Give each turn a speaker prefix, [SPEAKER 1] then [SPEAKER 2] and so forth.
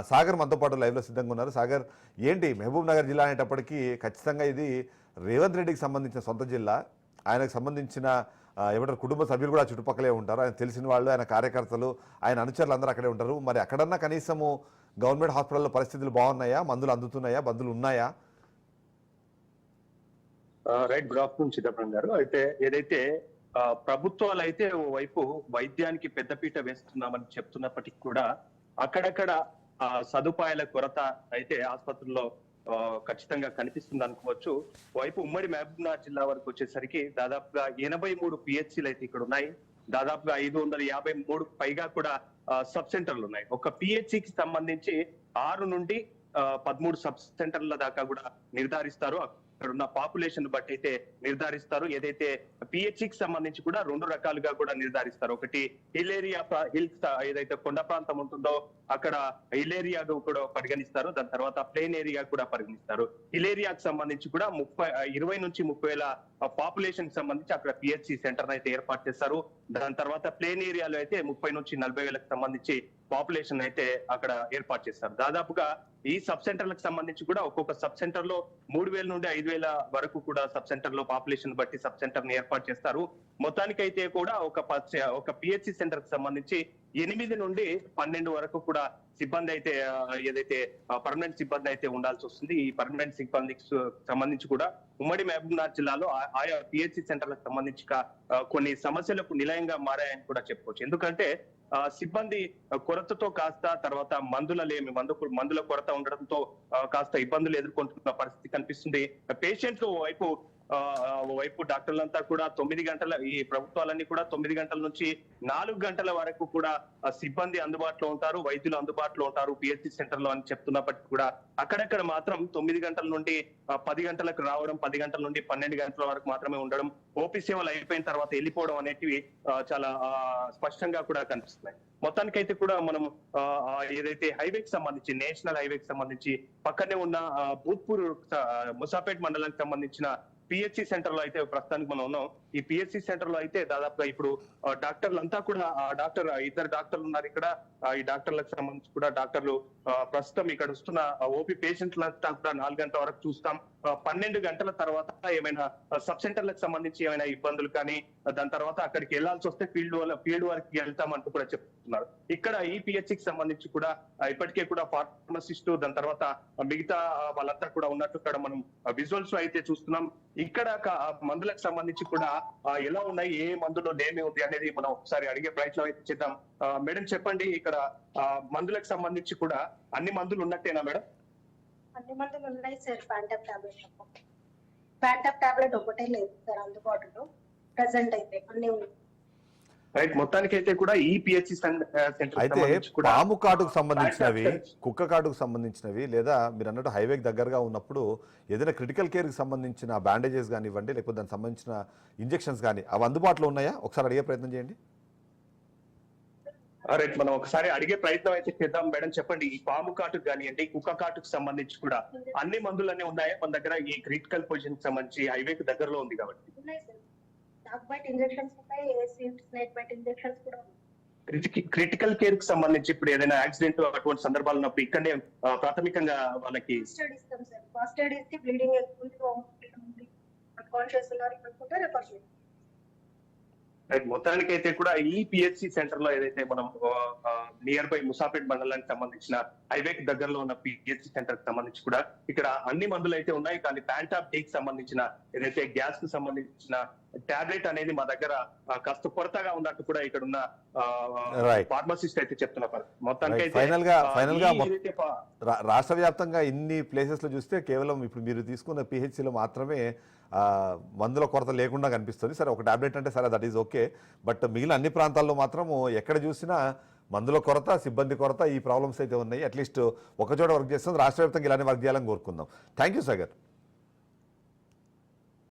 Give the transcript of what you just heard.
[SPEAKER 1] సాగర్ మనతో పాటు లైవ్లో సిద్ధంగా ఉన్నారు. సాగర్, ఏంటి మహబూబ్ నగర్ జిల్లా అనేటప్పటికీ ఖచ్చితంగా ఇది రేవంత్ రెడ్డికి సంబంధించిన సొంత జిల్లా. ఆయనకు సంబంధించిన ఏమంటారు కుటుంబ సభ్యులు కూడా చుట్టుపక్కలే ఉంటారు. ఆయన తెలిసిన వాళ్ళు, ఆయన కార్యకర్తలు, ఆయన అనుచరులు అందరూ అక్కడే ఉంటారు. మరి అక్కడన్నా కనీసము గవర్నమెంట్ హాస్పిటల్లో పరిస్థితులు బాగున్నాయా? మందులు అందుతున్నాయా? బంధువులు ఉన్నాయా?
[SPEAKER 2] రైట్, గుడ్ ఆఫ్టర్నూన్ చిదంబరం గారు. అయితే ఏదైతే ప్రభుత్వాలు అయితే ఓవైపు వైద్యానికి పెద్దపీట వేస్తున్నామని చెప్తున్నప్పటికీ కూడా అక్కడక్కడ సదుపాయాల కొరత అయితే ఆసుపత్రుల్లో ఖచ్చితంగా కనిపిస్తుంది అనుకోవచ్చు. వైపు ఉమ్మడి మహబూబ్నగర్ జిల్లా వరకు వచ్చేసరికి దాదాపుగా 83 పిహెచ్సిలు అయితే ఇక్కడ ఉన్నాయి. దాదాపుగా 553 పైగా కూడా సబ్ సెంటర్లు ఉన్నాయి. ఒక పిహెచ్సికి సంబంధించి 6 నుండి 13 సబ్ సెంటర్ల దాకా కూడా నిర్ధారిస్తారు. అక్కడ ఉన్న పాపులేషన్ బట్టి అయితే నిర్ధారిస్తారు. ఏదైతే పిహెచ్సికి సంబంధించి కూడా 2 రకాలుగా కూడా నిర్ధారిస్తారు. ఒకటి హిల్ ఏరియా, హిల్స్ ఏదైతే కొండ ప్రాంతం ఉంటుందో అక్కడ హిల్ ఏరియా కూడా పరిగణిస్తారు. దాని తర్వాత ప్లేన్ ఏరియా కూడా పరిగణిస్తారు. హిల్ ఏరియాకి సంబంధించి కూడా 20 నుంచి 30 వేల పాపులేషన్ కి సంబంధించి అక్కడ పిహెచ్సి సెంటర్ అయితే ఏర్పాటు చేస్తారు. దాని తర్వాత ప్లేన్ ఏరియాలో అయితే 30 నుంచి 40 వేలకు సంబంధించి పాపులేషన్ అయితే అక్కడ ఏర్పాటు చేస్తారు. దాదాపుగా ఈ సబ్ సెంటర్లకు సంబంధించి కూడా ఒక్కొక్క సబ్ సెంటర్ లో 3,000 నుండి 5,000 వరకు కూడా సబ్ సెంటర్ లో పాపులేషన్ బట్టి సబ్ సెంటర్ ని ఏర్పాటు చేస్తారు. మొత్తానికైతే కూడా ఒక పిహెచ్సి సెంటర్ కి సంబంధించి 8 నుండి 12 వరకు కూడా సిబ్బంది అయితే ఏదైతే పర్మనెంట్ సిబ్బంది అయితే ఉండాల్సి వస్తుంది. ఈ పర్మనెంట్ సిబ్బందికి సంబంధించి కూడా ఉమ్మడి మహబూబ్నగర్ జిల్లాలో ఆయా పిహెచ్సి సెంటర్లకు సంబంధించి కొన్ని సమస్యలకు నిలయంగా మారాయని కూడా చెప్పుకోవచ్చు. ఎందుకంటే సిబ్బంది కొరతతో కాస్త తర్వాత మందుల కొరత ఉండడంతో కాస్త ఇబ్బందులు ఎదుర్కొంటున్న పరిస్థితి కనిపిస్తుంది. పేషెంట్లు వైపు డాక్టర్లంతా కూడా 9 గంటల, ఈ ప్రభుత్వాలన్నీ కూడా 9 గంటల నుంచి 4 గంటల వరకు కూడా సిబ్బంది అందుబాటులో ఉంటారు, వైద్యులు అందుబాటులో ఉంటారు పిహెచ్సి సెంటర్ లో అని చెప్తున్నప్పటికీ కూడా అక్కడక్కడ మాత్రం 9 గంటల నుండి 10 గంటలకు రావడం, 10 గంటల నుండి 12 గంటల వరకు మాత్రమే ఉండడం, ఓపీ సేవలు అయిపోయిన తర్వాత వెళ్ళిపోవడం అనేటివి చాలా స్పష్టంగా కూడా కనిపిస్తున్నాయి. మొత్తానికైతే కూడా మనం ఏదైతే హైవేకి సంబంధించి, నేషనల్ హైవేకి సంబంధించి పక్కనే ఉన్న భూత్పూర్ ముసాపేట్ మండలానికి సంబంధించిన పిహెచ్సి సెంటర్ లో అయితే ప్రస్తుతానికి మనం ఉన్నాం. ఈ పిహెచ్సి సెంటర్ లో అయితే దాదాపుగా ఇప్పుడు డాక్టర్లంతా కూడా ఇద్దరు డాక్టర్లు ఉన్నారు ఇక్కడ. ఈ డాక్టర్లకు సంబంధించి కూడా డాక్టర్లు ప్రస్తుతం ఇక్కడ వస్తున్న ఓపీ పేషెంట్లంతా కూడా 4 గంటల వరకు చూస్తాం. 12 గంటల తర్వాత ఏమైనా సబ్ సెంటర్లకు సంబంధించి ఏమైనా ఇబ్బందులు కానీ, దాని తర్వాత అక్కడికి వెళ్లాల్సి వస్తే ఫీల్డ్ వరకు వెళ్తామంటూ కూడా చెప్తున్నారు. ఇక్కడ ఈ పిహెచ్సికి సంబంధించి కూడా ఇప్పటికే కూడా ఫార్మసిస్టు, దాని తర్వాత మిగతా వాళ్ళంతా కూడా ఉన్నట్టు ఇక్కడ మనం విజువల్స్ అయితే చూస్తున్నాం. ఇక్కడ మందులకు సంబంధించి కూడా ఎలా ఉన్నాయి, ఏ మందులో ఏమి ఉంది అనేది మనం ఒకసారి అడిగే ప్రయత్నం అయితే చేద్దాం. మేడం చెప్పండి, ఇక్కడ మందులకు సంబంధించి కూడా అన్ని మందులు ఉన్నట్టేనా మేడం?
[SPEAKER 3] అన్ని మందులు ఉన్నాయి సార్. ప్యాంటాప్ టాబ్లెట్ ఒకటే లేదు సార్ అందుబాటులో ప్రెసెంట్ అయితే, అన్ని ఉన్నాయి.
[SPEAKER 2] రైట్, మొత్తానికి అయితే కూడా ఈ పిహెచ్సి సెంటర్
[SPEAKER 1] అయితే పాము కాటుకు సంబంధించినవి, కుక్క కాటుకు సంబంధించినవి, లేదా మీరు అన్నట్టు హైవేకి దగ్గరగా ఉన్నప్పుడు ఏదైనా క్రిటికల్ కేర్కి సంబంధించిన బ్యాండేజెస్ కానివ్వండి, లేకపోతే దానికి సంబంధించిన ఇంజెక్షన్స్ కానీ అవి అందుబాటులో ఉన్నాయా? ఒకసారి అడిగే ప్రయత్నం చేయండి.
[SPEAKER 2] రైట్, మనం ఒకసారి అడిగే ప్రయత్నం అయితే చేద్దాం. మేడం చెప్పండి, ఈ పాము కాటుకు కానివ్వండి, కుక్క కాటుకు సంబంధించి కూడా అన్ని మందులన్నీ ఉన్నాయా మన దగ్గర? ఈ క్రిటికల్ పొజిషన్ సంబంధించి హైవేకి దగ్గరలో ఉంది కాబట్టి క్రిటికల్ కేర్ కి సంబంధించి ఇప్పుడు ఏదైనా యాక్సిడెంట్ అటువంటి సందర్భాలు ఉన్నప్పుడు ఇక్కడనే ప్రాథమికంగా వాళ్ళకి
[SPEAKER 3] ఫస్ట్ ఎయిడ్ ఇస్తే బ్లీడింగ్ కాన్షియస్ ఉన్నారు రెఫర్ చేయాలి.
[SPEAKER 2] మొత్తానికి అయితే కూడా ఈ పిహెచ్సి సెంటర్ లో ఏదైతే మనం నియర్ బై ముసాపేట్ మండలానికి సంబంధించిన హైవేకి దగ్గరలో ఉన్న పిహెచ్సి సెంటర్ కి సంబంధించి కూడా ఇక్కడ అన్ని మందులు అయితే ఉన్నాయి. కానీ ప్యాంటాప్ కి సంబంధించిన ఏదైతే గ్యాస్ కు సంబంధించిన టాబ్లెట్ అనేది మా దగ్గర కాస్త కొరతగా ఉన్నట్టు కూడా ఇక్కడ ఉన్న ఫార్మసిస్ట్ అయితే చెప్తున్నారు. మొత్తానికి
[SPEAKER 1] ఫైనల్ గా రాష్ట్ర వ్యాప్తంగా ఇన్ని ప్లేసెస్ లో చూస్తే కేవలం ఇప్పుడు మీరు తీసుకున్న పిహెచ్సిలో మాత్రమే మందుల కొరత లేకుండా కనిపిస్తుంది. సరే, ఒక టాబ్లెట్ అంటే సరే, దట్ ఈజ్ ఓకే. బట్ మిగిలిన అన్ని ప్రాంతాల్లో మాత్రం ఎక్కడ చూసినా మందుల కొరత, సిబ్బంది కొరత, ఈ ప్రాబ్లమ్స్ అయితే ఉన్నాయి. అట్లీస్ట్ ఒక చోట వర్క్ చేస్తుంది. రాష్ట్ర వ్యాప్తంగా ఇలానే వర్క్ చేయాలని కోరుకుందాం. Thank you Sagar.